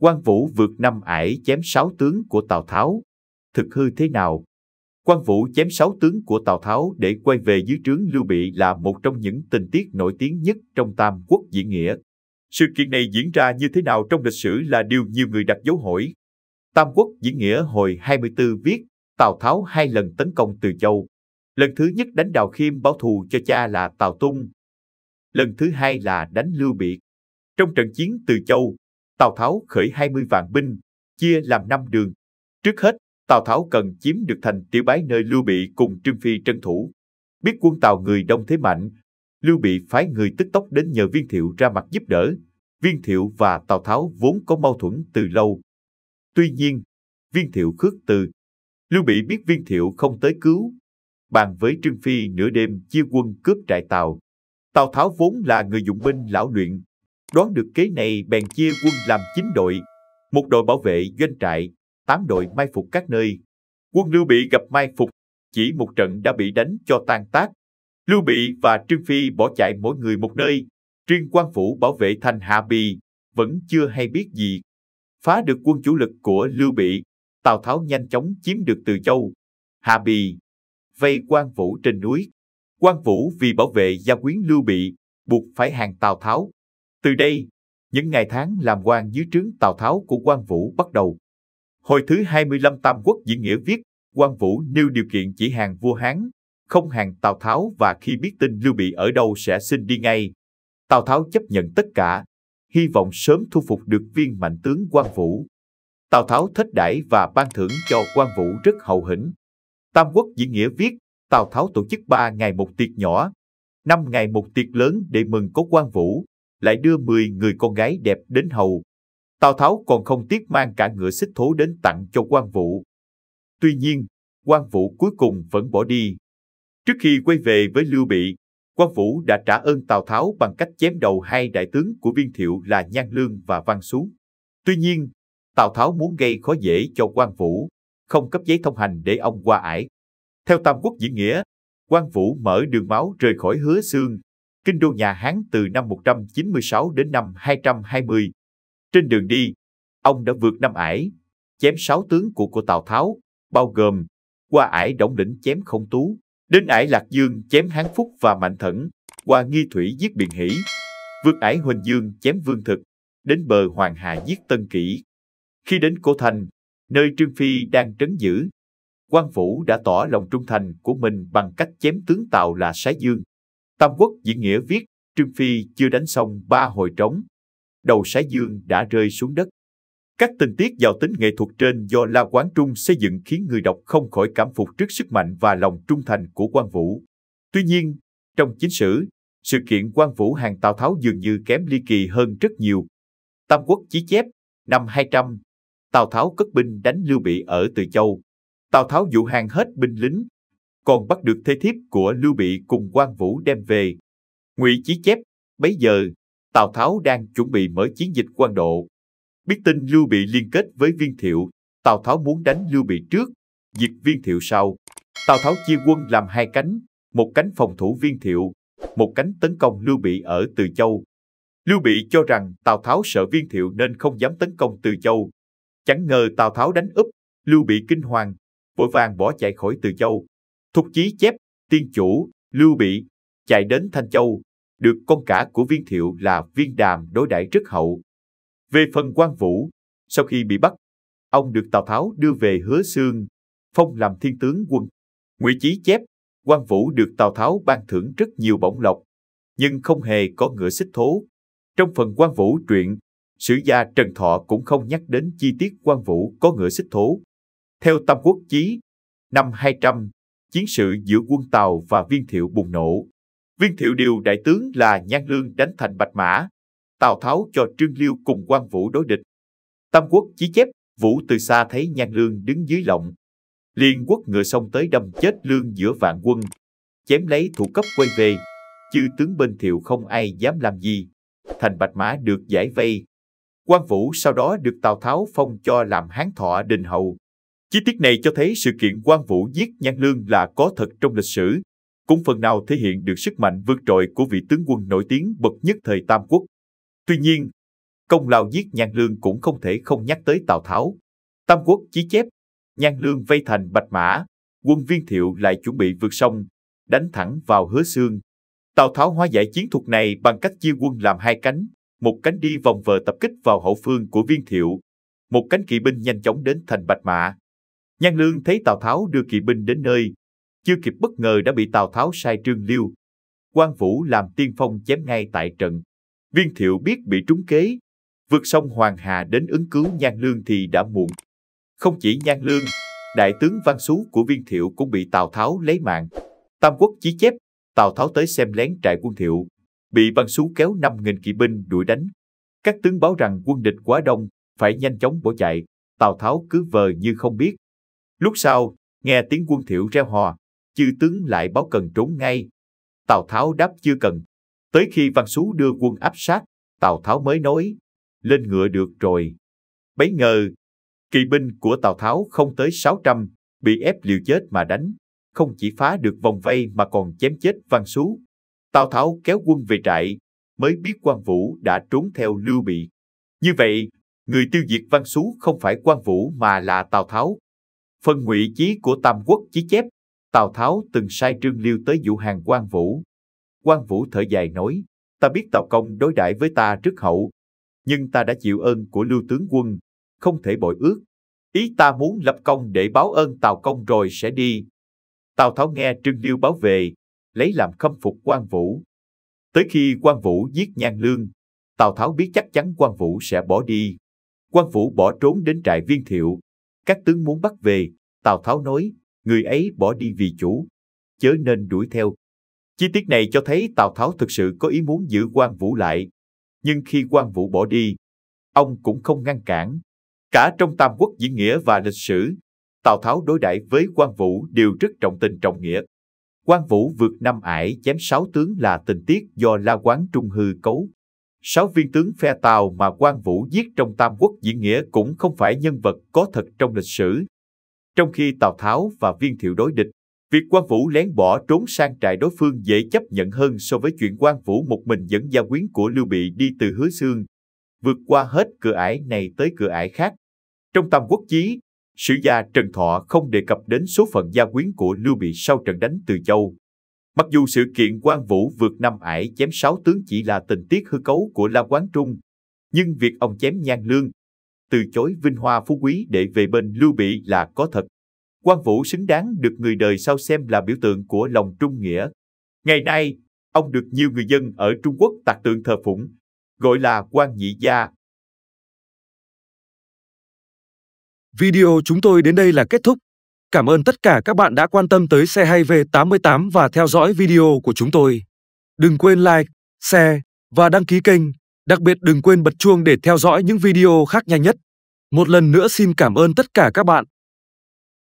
Quan Vũ vượt 5 ải chém 6 tướng của Tào Tháo. Thực hư thế nào? Quan Vũ chém 6 tướng của Tào Tháo để quay về dưới trướng Lưu Bị là một trong những tình tiết nổi tiếng nhất trong Tam Quốc diễn nghĩa. Sự kiện này diễn ra như thế nào trong lịch sử là điều nhiều người đặt dấu hỏi. Tam Quốc diễn nghĩa hồi 24 viết, Tào Tháo 2 lần tấn công Từ Châu. Lần thứ nhất đánh Đào Khiêm báo thù cho cha là Tào Tung. Lần thứ hai là đánh Lưu Bị. Trong trận chiến Từ Châu, Tào Tháo khởi 20 vạn binh, chia làm 5 đường. Trước hết, Tào Tháo cần chiếm được thành Tiểu Bái nơi Lưu Bị cùng Trương Phi trấn thủ. Biết quân Tào người đông thế mạnh, Lưu Bị phái người tức tốc đến nhờ Viên Thiệu ra mặt giúp đỡ. Viên Thiệu và Tào Tháo vốn có mâu thuẫn từ lâu. Tuy nhiên, Viên Thiệu khước từ. Lưu Bị biết Viên Thiệu không tới cứu, bàn với Trương Phi nửa đêm chia quân cướp trại Tào. Tào Tháo vốn là người dụng binh lão luyện, đoán được kế này bèn chia quân làm 9 đội, một đội bảo vệ doanh trại, 8 đội mai phục các nơi. Quân Lưu Bị gặp mai phục, chỉ một trận đã bị đánh cho tan tác. Lưu Bị và Trương Phi bỏ chạy mỗi người một nơi, riêng Quan Vũ bảo vệ thành Hạ Bì, vẫn chưa hay biết gì. Phá được quân chủ lực của Lưu Bị, Tào Tháo nhanh chóng chiếm được Từ Châu, Hạ Bì, vây Quan Vũ trên núi. Quan Vũ vì bảo vệ gia quyến Lưu Bị, buộc phải hàng Tào Tháo. Từ đây, những ngày tháng làm quan dưới trướng Tào Tháo của Quan Vũ bắt đầu. Hồi thứ 25 Tam Quốc diễn nghĩa viết, Quan Vũ nêu điều kiện chỉ hàng vua Hán, không hàng Tào Tháo và khi biết tin Lưu Bị ở đâu sẽ xin đi ngay. Tào Tháo chấp nhận tất cả, hy vọng sớm thu phục được viên mạnh tướng Quan Vũ. Tào Tháo thết đãi và ban thưởng cho Quan Vũ rất hậu hĩnh. Tam Quốc diễn nghĩa viết, Tào Tháo tổ chức 3 ngày một tiệc nhỏ, 5 ngày một tiệc lớn để mừng có Quan Vũ, lại đưa 10 người con gái đẹp đến hầu. Tào Tháo còn không tiếc mang cả ngựa xích thố đến tặng cho Quan Vũ. Tuy nhiên, Quan Vũ cuối cùng vẫn bỏ đi. Trước khi quay về với Lưu Bị, Quan Vũ đã trả ơn Tào Tháo bằng cách chém đầu 2 đại tướng của Viên Thiệu là Nhan Lương và Văn Xú. Tuy nhiên, Tào Tháo muốn gây khó dễ cho Quan Vũ, không cấp giấy thông hành để ông qua ải. Theo Tam Quốc diễn nghĩa, Quan Vũ mở đường máu rời khỏi Hứa Xương, kinh đô nhà Hán từ năm 196 đến năm 220. Trên đường đi, ông đã vượt 5 ải, chém 6 tướng của Tào Tháo, bao gồm qua ải Đổng Lĩnh chém Không Tú, đến ải Lạc Dương chém Hán Phúc và Mạnh Thẫn, qua Nghi Thủy giết Biện Hỷ, vượt ải Huỳnh Dương chém Vương Thực, đến bờ Hoàng Hà giết Tân Kỷ. Khi đến Cổ Thành, nơi Trương Phi đang trấn giữ, Quan Vũ đã tỏ lòng trung thành của mình bằng cách chém tướng Tào là Sái Dương. Tam Quốc diễn nghĩa viết, Trương Phi chưa đánh xong 3 hồi trống, đầu Sái Dương đã rơi xuống đất. Các tình tiết giàu tính nghệ thuật trên do La Quán Trung xây dựng khiến người đọc không khỏi cảm phục trước sức mạnh và lòng trung thành của Quan Vũ. Tuy nhiên, trong chính sử, sự kiện Quan Vũ hàng Tào Tháo dường như kém ly kỳ hơn rất nhiều. Tam Quốc chí chép, năm 200, Tào Tháo cất binh đánh Lưu Bị ở Từ Châu. Tào Tháo dụ hàng hết binh lính, còn bắt được thê thiếp của Lưu Bị cùng Quan Vũ đem về. Ngụy chí chép, bấy giờ, Tào Tháo đang chuẩn bị mở chiến dịch Quan Độ. Biết tin Lưu Bị liên kết với Viên Thiệu, Tào Tháo muốn đánh Lưu Bị trước, diệt Viên Thiệu sau. Tào Tháo chia quân làm 2 cánh, một cánh phòng thủ Viên Thiệu, một cánh tấn công Lưu Bị ở Từ Châu. Lưu Bị cho rằng Tào Tháo sợ Viên Thiệu nên không dám tấn công Từ Châu. Chẳng ngờ Tào Tháo đánh úp, Lưu Bị kinh hoàng, vội vàng bỏ chạy khỏi Từ Châu. Thục chí chép, tiên chủ, Lưu Bị, chạy đến Thanh Châu, được con cả của Viên Thiệu là Viên Đàm đối đãi rất hậu. Về phần Quan Vũ, sau khi bị bắt, ông được Tào Tháo đưa về Hứa Xương, phong làm thiên tướng quân. Ngụy chí chép, Quan Vũ được Tào Tháo ban thưởng rất nhiều bổng lộc, nhưng không hề có ngựa xích thố. Trong phần Quan Vũ truyện, sử gia Trần Thọ cũng không nhắc đến chi tiết Quan Vũ có ngựa xích thố. Theo Tam Quốc chí, năm 200, chiến sự giữa quân Tào và Viên Thiệu bùng nổ. Viên Thiệu điều đại tướng là Nhan Lương đánh thành Bạch Mã. Tào Tháo cho Trương Liêu cùng Quan Vũ đối địch. Tam Quốc chí chép, Vũ từ xa thấy Nhan Lương đứng dưới lọng, liền quất ngựa xông tới đâm chết Lương giữa vạn quân, chém lấy thủ cấp quay về. Chư tướng bên Thiệu không ai dám làm gì, thành Bạch Mã được giải vây. Quan Vũ sau đó được Tào Tháo phong cho làm Hán Thọ Đình Hầu. Chi tiết này cho thấy sự kiện Quan Vũ giết Nhan Lương là có thật trong lịch sử, cũng phần nào thể hiện được sức mạnh vượt trội của vị tướng quân nổi tiếng bậc nhất thời Tam Quốc. Tuy nhiên, Công lao giết Nhan Lương cũng không thể không nhắc tới Tào Tháo. Tam Quốc chí chép, Nhan Lương vây thành Bạch Mã, quân Viên Thiệu lại chuẩn bị vượt sông, đánh thẳng vào Hứa Xương. Tào Tháo hóa giải chiến thuật này bằng cách chia quân làm hai cánh, một cánh đi vòng vờ tập kích vào hậu phương của Viên Thiệu, một cánh kỵ binh nhanh chóng đến thành Bạch Mã. Nhan Lương thấy Tào Tháo đưa kỵ binh đến nơi, chưa kịp bất ngờ đã bị Tào Tháo sai Trương Liêu, Quan Vũ làm tiên phong chém ngay tại trận. Viên Thiệu biết bị trúng kế, vượt sông Hoàng Hà đến ứng cứu Nhan Lương thì đã muộn. Không chỉ Nhan Lương, đại tướng Văn Xú của Viên Thiệu cũng bị Tào Tháo lấy mạng. Tam Quốc chí chép, Tào Tháo tới xem lén trại quân Thiệu, bị Văn Xú kéo 5.000 kỵ binh đuổi đánh. Các tướng báo rằng quân địch quá đông, phải nhanh chóng bỏ chạy. Tào Tháo cứ vờ như không biết. Lúc sau, nghe tiếng quân Thiệu reo hò, chư tướng lại báo cần trốn ngay. Tào Tháo đáp chưa cần. Tới khi Văn Xú đưa quân áp sát, Tào Tháo mới nói, lên ngựa được rồi. Bấy ngờ, kỵ binh của Tào Tháo không tới 600, bị ép liều chết mà đánh. Không chỉ phá được vòng vây mà còn chém chết Văn Xú. Tào Tháo kéo quân về trại, mới biết Quan Vũ đã trốn theo Lưu Bị. Như vậy, người tiêu diệt Văn Xú không phải Quan Vũ mà là Tào Tháo. Phần ngụy chí của Tam Quốc chí chép, Tào Tháo từng sai Trương Liêu tới dụ hàng Quan Vũ. Quan Vũ thở dài nói, ta biết Tào Công đối đãi với ta rất hậu, nhưng ta đã chịu ơn của Lưu tướng quân, không thể bội ước. Ý ta muốn lập công để báo ơn Tào Công rồi sẽ đi. Tào Tháo nghe Trương Liêu báo về, lấy làm khâm phục Quan Vũ. Tới khi Quan Vũ giết Nhan Lương, Tào Tháo biết chắc chắn Quan Vũ sẽ bỏ đi. Quan Vũ bỏ trốn đến trại Viên Thiệu. Các tướng muốn bắt về, Tào Tháo nói, người ấy bỏ đi vì chủ, chớ nên đuổi theo. Chi tiết này cho thấy Tào Tháo thực sự có ý muốn giữ Quan Vũ lại. Nhưng khi Quan Vũ bỏ đi, ông cũng không ngăn cản. Cả trong Tam Quốc diễn nghĩa và lịch sử, Tào Tháo đối đãi với Quan Vũ đều rất trọng tình trọng nghĩa. Quan Vũ vượt Năm Ải chém 6 tướng là tình tiết do La Quán Trung hư cấu. 6 viên tướng phe Tào mà Quan Vũ giết trong Tam Quốc diễn nghĩa cũng không phải nhân vật có thật trong lịch sử. Trong khi Tào Tháo và Viên Thiệu đối địch, việc Quan Vũ lén bỏ trốn sang trại đối phương dễ chấp nhận hơn so với chuyện Quan Vũ một mình dẫn gia quyến của Lưu Bị đi từ Hứa Xương, vượt qua hết cửa ải này tới cửa ải khác. Trong Tam Quốc chí, sử gia Trần Thọ không đề cập đến số phận gia quyến của Lưu Bị sau trận đánh Từ Châu. Mặc dù sự kiện Quan Vũ vượt Năm Ải chém 6 tướng chỉ là tình tiết hư cấu của La Quán Trung, nhưng việc ông chém Nhan Lương, từ chối vinh hoa phú quý để về bên Lưu Bị là có thật. Quan Vũ xứng đáng được người đời sau xem là biểu tượng của lòng trung nghĩa. Ngày nay, ông được nhiều người dân ở Trung Quốc tạc tượng thờ phụng, gọi là Quan Nhị Gia. Video chúng tôi đến đây là kết thúc. Cảm ơn tất cả các bạn đã quan tâm tới Xe Hay V88 và theo dõi video của chúng tôi. Đừng quên like, share và đăng ký kênh. Đặc biệt đừng quên bật chuông để theo dõi những video khác nhanh nhất. Một lần nữa xin cảm ơn tất cả các bạn.